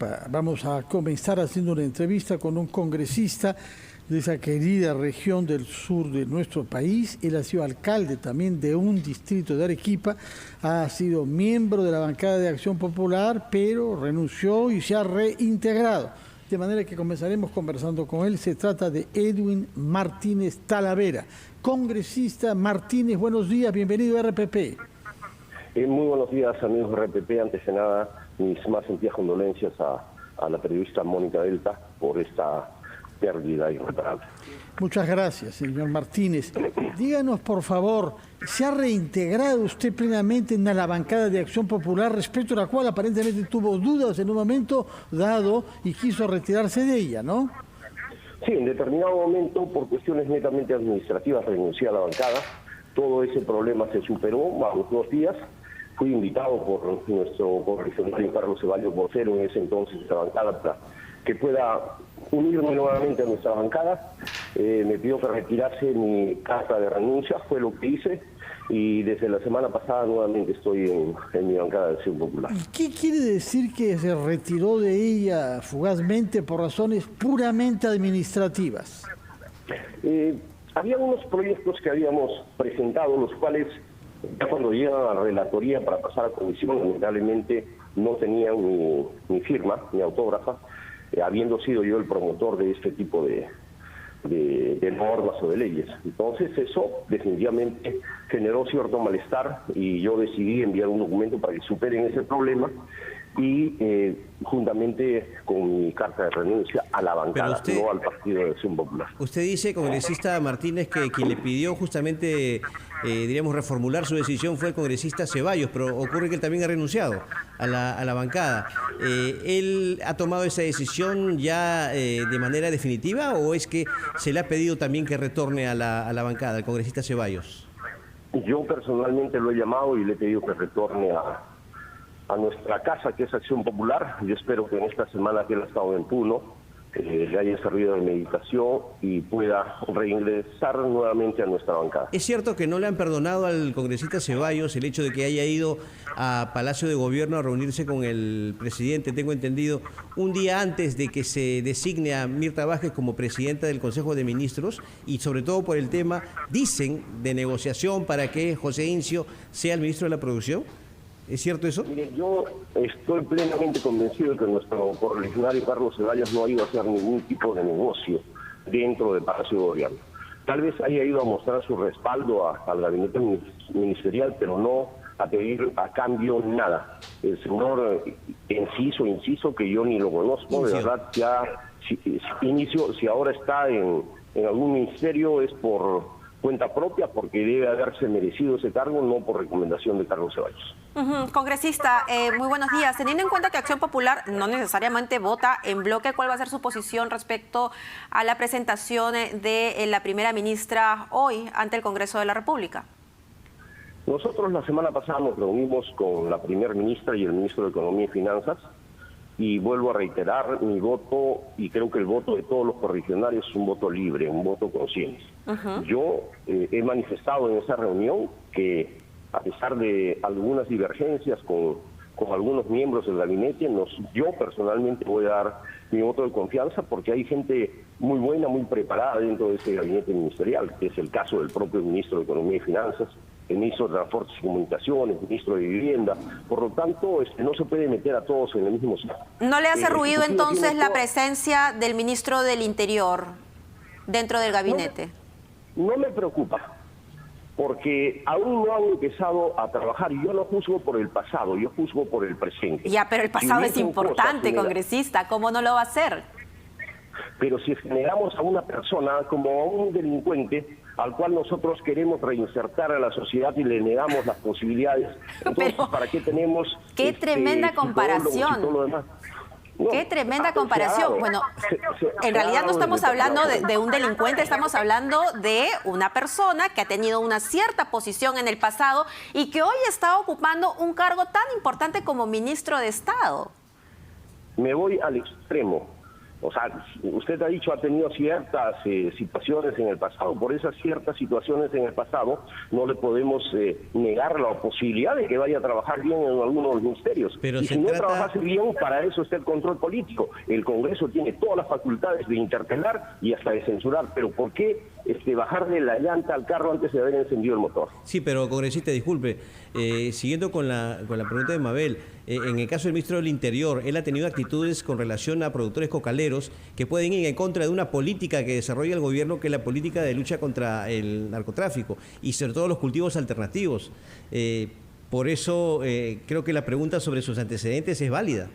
Arequipa. Vamos a comenzar haciendo una entrevista con un congresista de esa querida región del sur de nuestro país. Él ha sido alcalde también de un distrito de Arequipa, ha sido miembro de la bancada de Acción Popular, pero renunció y se ha reintegrado. De manera que comenzaremos conversando con él. Se trata de Edwin Martínez Talavera. Congresista Martínez, buenos días, bienvenido a RPP. Muy buenos días, amigos de RPP. Antes de nada, mis más sentidas condolencias a la periodista Mónica Delta por esta pérdida irreparable. Muchas gracias, señor Martínez. Díganos, por favor, ¿se ha reintegrado usted plenamente en la bancada de Acción Popular, respecto a la cual aparentemente tuvo dudas en un momento dado y quiso retirarse de ella, ¿no? Sí, en determinado momento, por cuestiones netamente administrativas, renuncié a la bancada. Todo ese problema se superó a los 2 días. Fui invitado por nuestro correligionario Carlos Ceballos, vocero en ese entonces de la bancada, para que pueda unirme nuevamente a nuestra bancada. Me pidió que retirase mi carta de renuncia, fue lo que hice, y desde la semana pasada nuevamente estoy en mi bancada de Acción Popular. ¿Y qué quiere decir que se retiró de ella fugazmente por razones puramente administrativas? Había unos proyectos que habíamos presentado, los cuales ya cuando llegan a la relatoría para pasar a comisión, lamentablemente no tenían mi firma, mi autógrafa, habiendo sido yo el promotor de este tipo de normas o de leyes. Entonces eso definitivamente generó cierto malestar y yo decidí enviar un documento para que superen ese problema y juntamente con mi carta de renuncia a la bancada, no al Partido de Acción Popular. Usted dice, congresista Martínez, que quien le pidió justamente, diríamos, reformular su decisión fue el congresista Ceballos, pero ocurre que él también ha renunciado a la bancada. ¿Él ha tomado esa decisión ya de manera definitiva o es que se le ha pedido también que retorne a la bancada, al congresista Ceballos? Yo personalmente lo he llamado y le he pedido que retorne a nuestra casa, que es Acción Popular. Yo espero que en esta semana que él ha estado en Puno, le haya servido de meditación y pueda reingresar nuevamente a nuestra bancada. ¿Es cierto que no le han perdonado al congresista Ceballos el hecho de que haya ido a Palacio de Gobierno a reunirse con el presidente, tengo entendido, un día antes de que se designe a Mirta Vázquez como presidenta del Consejo de Ministros, y sobre todo por el tema, dicen, de negociación para que José Incio sea el ministro de la Producción? ¿Es cierto eso? Mire, yo estoy plenamente convencido de que nuestro correligionario Carlos Ceballos no ha ido a hacer ningún tipo de negocio dentro del Palacio de Gobierno. Tal vez haya ido a mostrar su respaldo al gabinete ministerial, pero no a pedir a cambio nada. El señor inciso que yo ni lo conozco, de verdad, ya si ahora está en algún ministerio es por cuenta propia, porque debe haberse merecido ese cargo, no por recomendación de Carlos Ceballos. Congresista, muy buenos días. Teniendo en cuenta que Acción Popular no necesariamente vota en bloque, ¿cuál va a ser su posición respecto a la presentación de la primera ministra hoy ante el Congreso de la República? Nosotros la semana pasada nos reunimos con la primera ministra y el ministro de Economía y Finanzas, y vuelvo a reiterar mi voto, y creo que el voto de todos los correligionarios es un voto libre, un voto consciente. Yo he manifestado en esa reunión que, a pesar de algunas divergencias con algunos miembros del gabinete, yo personalmente voy a dar mi voto de confianza, porque hay gente muy buena, muy preparada dentro de ese gabinete ministerial, que es el caso del propio ministro de Economía y Finanzas, el ministro de Transportes y Comunicaciones, el ministro de Vivienda. Por lo tanto, no se puede meter a todos en el mismo saco. ¿No le hace ruido entonces la presencia del ministro del Interior dentro del gabinete? No me preocupa, porque aún no han empezado a trabajar, y yo no juzgo por el pasado, yo juzgo por el presente. Ya, pero el pasado es importante, congresista, ¿cómo no lo va a hacer? Pero si generamos a una persona como a un delincuente al cual nosotros queremos reinsertar a la sociedad y le negamos las posibilidades, entonces, pero, ¿para qué tenemos qué tremenda comparación? Y todo lo demás? No, qué tremenda comparación. Bueno, en realidad no estamos hablando de un delincuente, estamos hablando de una persona que ha tenido una cierta posición en el pasado y que hoy está ocupando un cargo tan importante como ministro de Estado. Me voy al extremo. O sea, usted ha dicho ha tenido ciertas situaciones en el pasado. Por esas ciertas situaciones en el pasado no le podemos negar la posibilidad de que vaya a trabajar bien en alguno de los ministerios. Pero y si no trabajase bien, para eso está el control político. El Congreso tiene todas las facultades de interpelar y hasta de censurar. Pero ¿por qué bajarle la llanta al carro antes de haber encendido el motor? Sí, pero congresista, disculpe, siguiendo con la pregunta de Mabel, en el caso del ministro del Interior, él ha tenido actitudes con relación a productores cocaleros que pueden ir en contra de una política que desarrolla el gobierno, que es la política de lucha contra el narcotráfico y sobre todo los cultivos alternativos. Por eso creo que la pregunta sobre sus antecedentes es válida.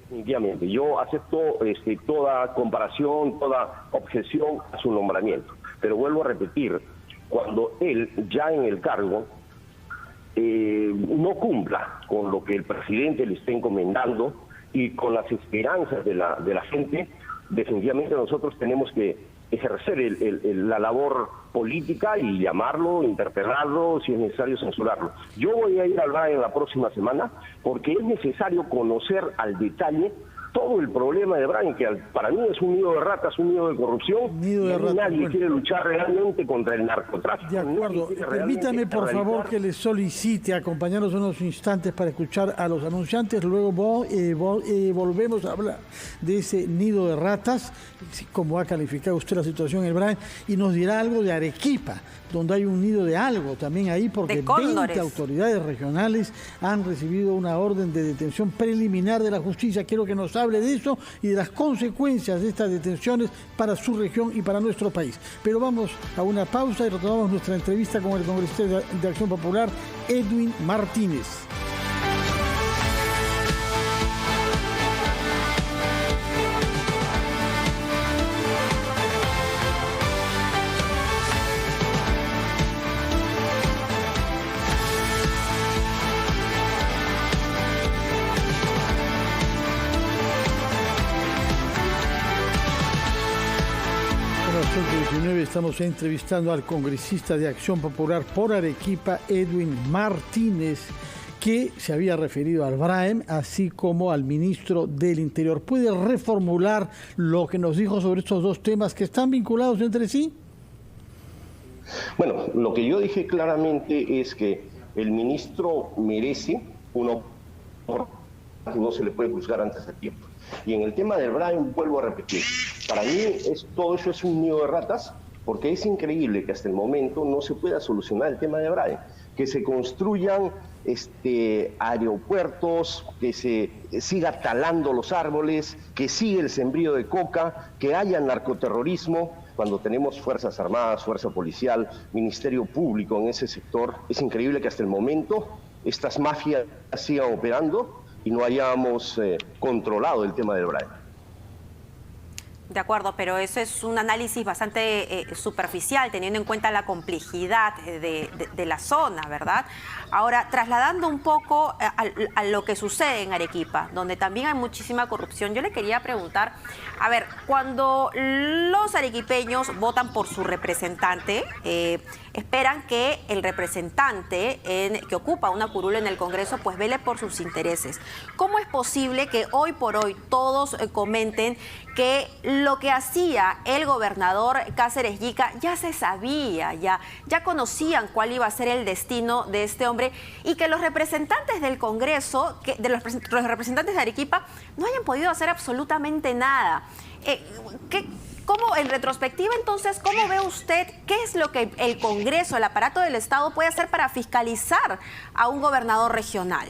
Definitivamente, yo acepto toda comparación, toda objeción a su nombramiento, pero vuelvo a repetir, cuando él ya en el cargo no cumpla con lo que el presidente le está encomendando y con las esperanzas de la gente, definitivamente nosotros tenemos que ejercer la labor política y llamarlo, interpelarlo, si es necesario censurarlo. Yo voy a ir al BRAE en la próxima semana porque es necesario conocer al detalle todo el problema de Brian, que para mí es un nido de ratas, un nido de corrupción. Nadie quiere luchar realmente contra el narcotráfico. De acuerdo. Permítame, por favor, que le solicite acompañarnos unos instantes para escuchar a los anunciantes. Luego volvemos a hablar de ese nido de ratas, como ha calificado usted la situación en el Brian, y nos dirá algo de Arequipa, donde hay un nido de algo también ahí, porque 20 autoridades regionales han recibido una orden de detención preliminar de la justicia. Quiero que nos hable de eso y de las consecuencias de estas detenciones para su región y para nuestro país. Pero vamos a una pausa y retomamos nuestra entrevista con el congresista de Acción Popular, Edwin Martínez. Estamos entrevistando al congresista de Acción Popular por Arequipa, Edwin Martínez, que se había referido al BRAEM, así como al ministro del Interior. ¿Puede reformular lo que nos dijo sobre estos dos temas que están vinculados entre sí? Bueno, lo que yo dije claramente es que el ministro merece una oportunidad que no se le puede juzgar antes de tiempo. Y en el tema del BRAEM, vuelvo a repetir, para mí todo eso es un nido de ratas, porque es increíble que hasta el momento no se pueda solucionar el tema de BRAEM, que se construyan aeropuertos, que se siga talando los árboles, que siga el sembrío de coca, que haya narcoterrorismo, cuando tenemos Fuerzas Armadas, Fuerza Policial, Ministerio Público en ese sector. Es increíble que hasta el momento estas mafias sigan operando y no hayamos controlado el tema del BRAEM. De acuerdo, pero eso es un análisis bastante superficial, teniendo en cuenta la complejidad de la zona, ¿verdad? Ahora, trasladando un poco a lo que sucede en Arequipa, donde también hay muchísima corrupción, yo le quería preguntar, a ver, cuando los arequipeños votan por su representante, esperan que el representante que ocupa una curul en el Congreso pues vele por sus intereses. ¿Cómo es posible que hoy por hoy todos comenten que lo que hacía el gobernador Cáceres Llica ya se sabía, ya conocían cuál iba a ser el destino de este hombre, y que los representantes del Congreso, los representantes de Arequipa, no hayan podido hacer absolutamente nada? ¿Cómo, en retrospectiva, entonces, cómo ve usted qué es lo que el Congreso, el aparato del Estado puede hacer para fiscalizar a un gobernador regional?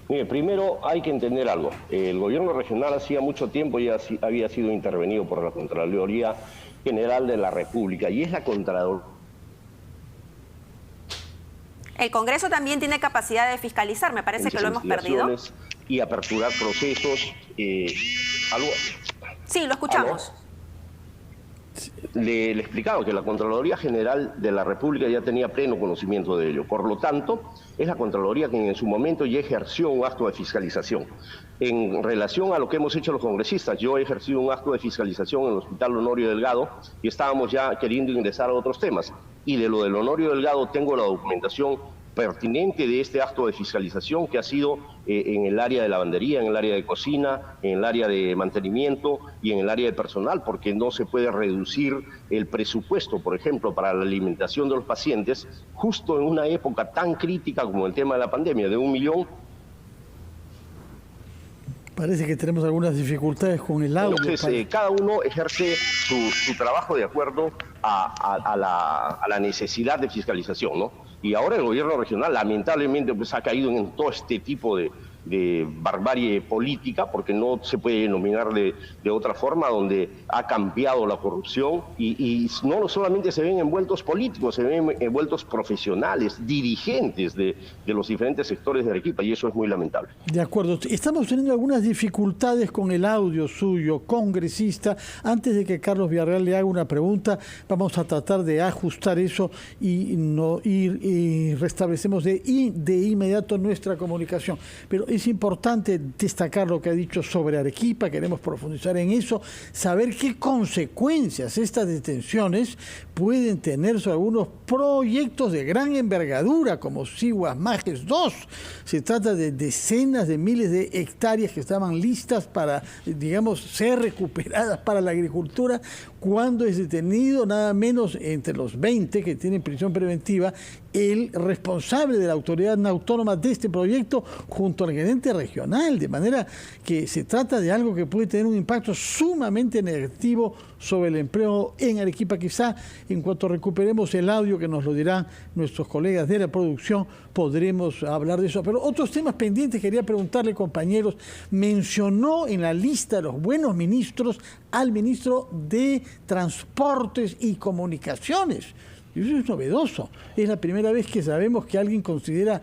Mire, primero hay que entender algo. El gobierno regional hacía mucho tiempo ya había sido intervenido por la Contraloría General de la República, y es la Contraloría. El Congreso también tiene capacidad de fiscalizar, me parece que lo hemos perdido. Y aperturar procesos. Sí, lo escuchamos. Le explicaba que la Contraloría General de la República ya tenía pleno conocimiento de ello. Por lo tanto, es la Contraloría quien en su momento ya ejerció un acto de fiscalización. En relación a lo que hemos hecho los congresistas, yo he ejercido un acto de fiscalización en el Hospital Honorio Delgado y estábamos ya queriendo ingresar a otros temas. Y de lo del Honorio Delgado tengo la documentación pertinente de este acto de fiscalización que ha sido en el área de lavandería, en el área de cocina, en el área de mantenimiento y en el área de personal, porque no se puede reducir el presupuesto, por ejemplo, para la alimentación de los pacientes, justo en una época tan crítica como el tema de la pandemia, de 1 millón. Parece que tenemos algunas dificultades con el audio. Entonces, cada uno ejerce su trabajo de acuerdo a la necesidad de fiscalización, ¿no? Y ahora el gobierno regional, lamentablemente, pues ha caído en todo este tipo de barbarie política, porque no se puede denominar de otra forma, donde ha cambiado la corrupción y no solamente se ven envueltos políticos, se ven envueltos profesionales, dirigentes de los diferentes sectores de Arequipa, y eso es muy lamentable. De acuerdo. Estamos teniendo algunas dificultades con el audio suyo, congresista. Antes de que Carlos Villarreal le haga una pregunta, vamos a tratar de ajustar eso y restablecemos de inmediato nuestra comunicación. Pero es importante destacar lo que ha dicho sobre Arequipa, queremos profundizar en eso, saber qué consecuencias estas detenciones pueden tener sobre algunos proyectos de gran envergadura, como Siguas Majes 2. Se trata de decenas de miles de hectáreas que estaban listas para, digamos, ser recuperadas para la agricultura, cuando es detenido nada menos entre los 20 que tienen prisión preventiva el responsable de la autoridad autónoma de este proyecto junto al gerente regional, de manera que se trata de algo que puede tener un impacto sumamente negativo sobre el empleo en Arequipa. Quizá en cuanto recuperemos el audio, que nos lo dirán nuestros colegas de la producción, podremos hablar de eso. Pero otros temas pendientes, quería preguntarle, compañeros, mencionó en la lista de los buenos ministros al ministro de Transportes y Comunicaciones. Y eso es novedoso. Es la primera vez que sabemos que alguien considera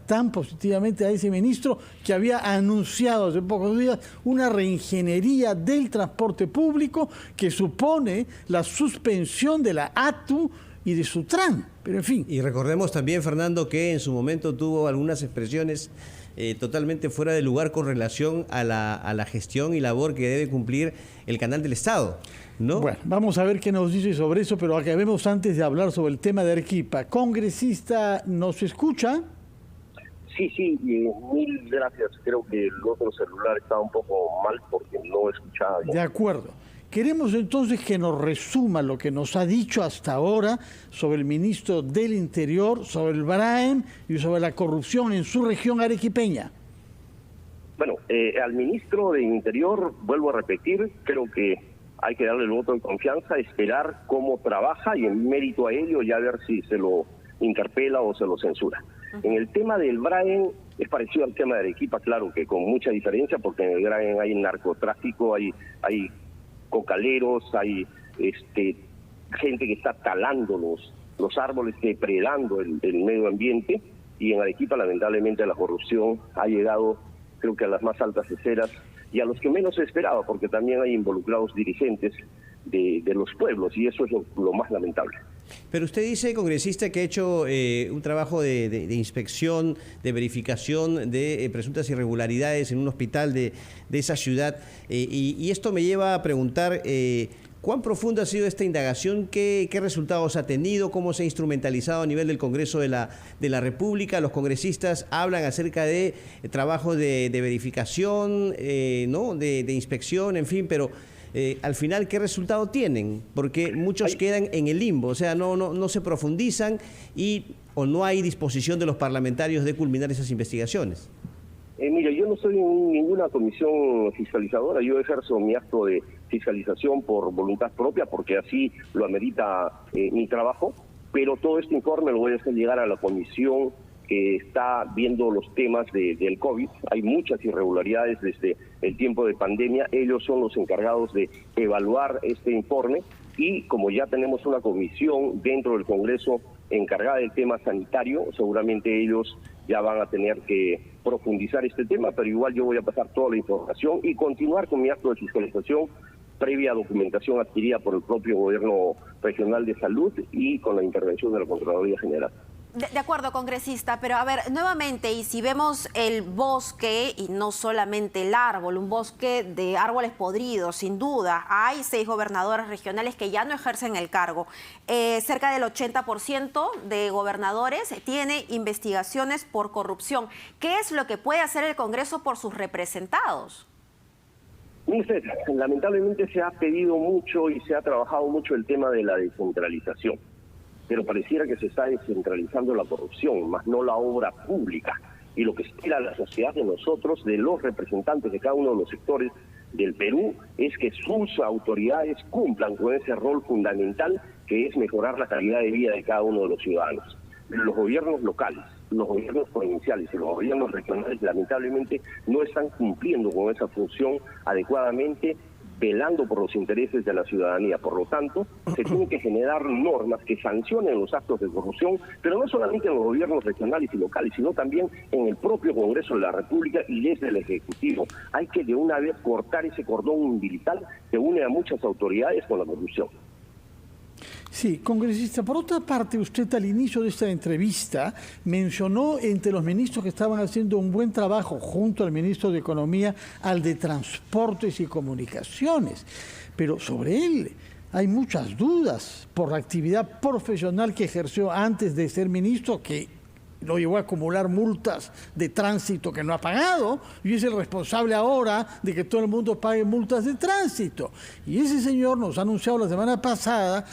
tan positivamente a ese ministro, que había anunciado hace pocos días una reingeniería del transporte público que supone la suspensión de la ATU y de Sutran. Pero en fin. Y recordemos también, Fernando, que en su momento tuvo algunas expresiones totalmente fuera de lugar con relación a la gestión y labor que debe cumplir el Canal del Estado, ¿no? Bueno, vamos a ver qué nos dice sobre eso, pero acabemos antes de hablar sobre el tema de Arequipa. Congresista, ¿nos escucha? Sí, mil gracias. Creo que el otro celular estaba un poco mal porque no escuchaba bien. De acuerdo. Queremos entonces que nos resuma lo que nos ha dicho hasta ahora sobre el ministro del Interior, sobre el BRAEM y sobre la corrupción en su región arequipeña. Bueno, al ministro del Interior, vuelvo a repetir, creo que hay que darle el voto de confianza, esperar cómo trabaja y en mérito a ello ya ver si se lo interpela o se lo censura. En el tema del BRAEM es parecido al tema de Arequipa, claro que con mucha diferencia, porque en el BRAEM hay narcotráfico, hay cocaleros, hay gente que está talando los árboles, depredando el medio ambiente, y en Arequipa lamentablemente la corrupción ha llegado, creo que a las más altas esferas y a los que menos se esperaba, porque también hay involucrados dirigentes de los pueblos, y eso es lo más lamentable. Pero usted dice, congresista, que ha hecho un trabajo de inspección, de verificación de presuntas irregularidades en un hospital de esa ciudad, y esto me lleva a preguntar ¿cuán profunda ha sido esta indagación? ¿Qué resultados ha tenido? ¿Cómo se ha instrumentalizado a nivel del Congreso de la República? Los congresistas hablan acerca de trabajo de verificación, ¿no? de inspección, en fin, pero al final, ¿qué resultado tienen? Porque muchos quedan en el limbo, o sea, no se profundizan o no hay disposición de los parlamentarios de culminar esas investigaciones. Mira, yo no estoy en ninguna comisión fiscalizadora, yo ejerzo mi acto de fiscalización por voluntad propia, porque así lo amerita mi trabajo, pero todo este informe lo voy a hacer llegar a la comisión que está viendo los temas del COVID. Hay muchas irregularidades desde el tiempo de pandemia, ellos son los encargados de evaluar este informe, y como ya tenemos una comisión dentro del Congreso encargada del tema sanitario, seguramente ellos ya van a tener que profundizar este tema, pero igual yo voy a pasar toda la información y continuar con mi acto de fiscalización previa documentación adquirida por el propio Gobierno Regional de Salud y con la intervención de la Contraloría General. De acuerdo, congresista, pero a ver, nuevamente, y si vemos el bosque, y no solamente el árbol, un bosque de árboles podridos, sin duda, hay 6 gobernadores regionales que ya no ejercen el cargo. Cerca del 80% de gobernadores tiene investigaciones por corrupción. ¿Qué es lo que puede hacer el Congreso por sus representados? Usted, lamentablemente se ha pedido mucho y se ha trabajado mucho el tema de la descentralización, pero pareciera que se está descentralizando la corrupción, más no la obra pública. Y lo que espera la sociedad de nosotros, de los representantes de cada uno de los sectores del Perú, es que sus autoridades cumplan con ese rol fundamental que es mejorar la calidad de vida de cada uno de los ciudadanos. Los gobiernos locales, los gobiernos provinciales y los gobiernos regionales lamentablemente no están cumpliendo con esa función adecuadamente, velando por los intereses de la ciudadanía. Por lo tanto, se tienen que generar normas que sancionen los actos de corrupción, pero no solamente en los gobiernos regionales y locales, sino también en el propio Congreso de la República y desde el Ejecutivo. Hay que de una vez cortar ese cordón umbilical que une a muchas autoridades con la corrupción. Sí, congresista, por otra parte, usted al inicio de esta entrevista mencionó entre los ministros que estaban haciendo un buen trabajo junto al ministro de Economía, al de Transportes y Comunicaciones, pero sobre él hay muchas dudas por la actividad profesional que ejerció antes de ser ministro, que lo llevó a acumular multas de tránsito que no ha pagado, y es el responsable ahora de que todo el mundo pague multas de tránsito. Y ese señor nos ha anunciado la semana pasada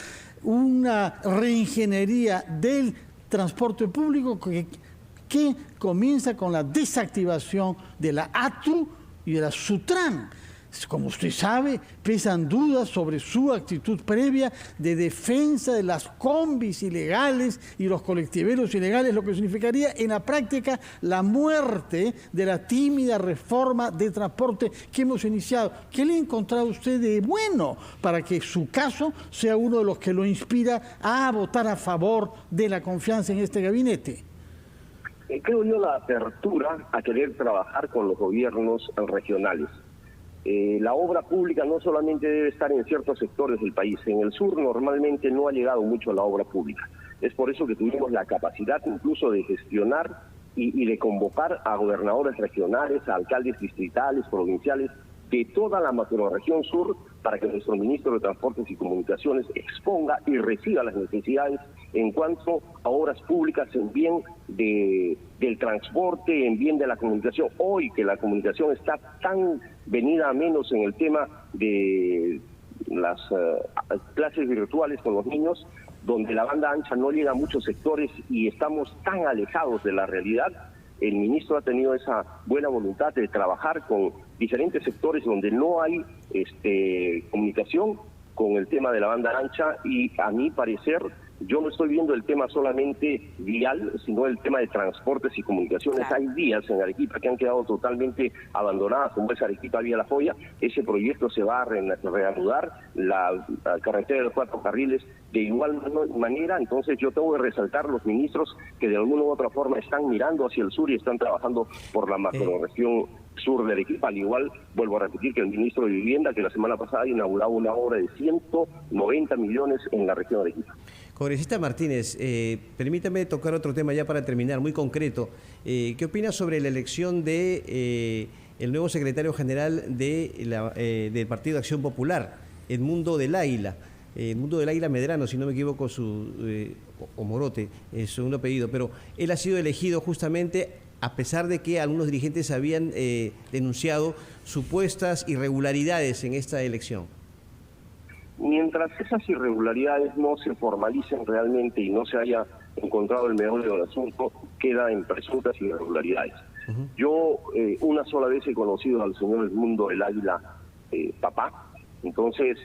una reingeniería del transporte público que comienza con la desactivación de la ATU y de la SUTRAN. Como usted sabe, pesan dudas sobre su actitud previa de defensa de las combis ilegales y los colectiveros ilegales, lo que significaría en la práctica la muerte de la tímida reforma de transporte que hemos iniciado. ¿Qué le ha encontrado usted de bueno para que su caso sea uno de los que lo inspira a votar a favor de la confianza en este gabinete? Creo yo la apertura a querer trabajar con los gobiernos regionales. La obra pública no solamente debe estar en ciertos sectores del país. En el sur normalmente no ha llegado mucho a la obra pública. Es por eso que tuvimos la capacidad incluso de gestionar y de convocar a gobernadores regionales, a alcaldes distritales, provinciales, de toda la macrorregión sur, para que nuestro ministro de Transportes y Comunicaciones exponga y reciba las necesidades en cuanto a obras públicas en bien del transporte, en bien de la comunicación. Hoy que la comunicación está tan venida a menos en el tema de las clases virtuales con los niños, donde la banda ancha no llega a muchos sectores y estamos tan alejados de la realidad, el ministro ha tenido esa buena voluntad de trabajar con diferentes sectores donde no hay comunicación con el tema de la banda ancha, y a mi parecer yo no estoy viendo el tema solamente vial, sino el tema de transportes y comunicaciones. Claro. Hay vías en Arequipa que han quedado totalmente abandonadas, como es Arequipa Vía La Joya. Ese proyecto se va a reanudar, la carretera de los 4 carriles de igual manera. Entonces yo tengo que resaltar los ministros que de alguna u otra forma están mirando hacia el sur y están trabajando por la macrorregión sur de Arequipa. Al igual, vuelvo a repetir que el ministro de Vivienda, que la semana pasada inauguraba una obra de 190 millones en la región de Arequipa. Congresista Martínez, permítame tocar otro tema ya para terminar, muy concreto. ¿Qué opina sobre la elección de el nuevo secretario general del Partido de Acción Popular, Edmundo del Águila? Edmundo del Águila Medrano, si no me equivoco, o Morote, es su segundo apellido, pero él ha sido elegido justamente a pesar de que algunos dirigentes habían denunciado supuestas irregularidades en esta elección. Mientras esas irregularidades no se formalicen realmente y no se haya encontrado el meollo del asunto, queda en presuntas irregularidades. Yo una sola vez he conocido al señor Edmundo del Águila papá, entonces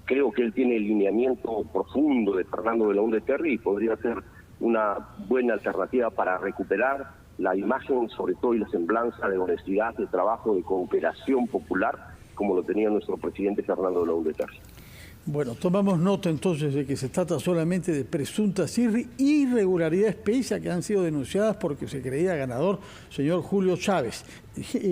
creo que él tiene el lineamiento profundo de Fernando Belaúnde Terry y podría ser una buena alternativa para recuperar la imagen, sobre todo, y la semblanza de honestidad, de trabajo, de cooperación popular, como lo tenía nuestro presidente Fernando Belaúnde Terry. Bueno, tomamos nota entonces de que se trata solamente de presuntas irregularidades, pese a que han sido denunciadas porque se creía ganador señor Julio Chávez,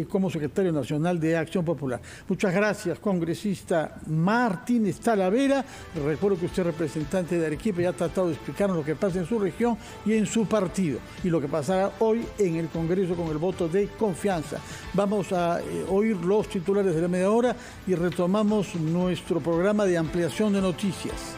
como secretario nacional de Acción Popular. Muchas gracias, congresista Martínez Talavera. Recuerdo que usted es representante de Arequipa y ha tratado de explicarnos lo que pasa en su región y en su partido, y lo que pasará hoy en el Congreso con el voto de confianza. Vamos a oír los titulares de la media hora y retomamos nuestro programa de ampliación de noticias.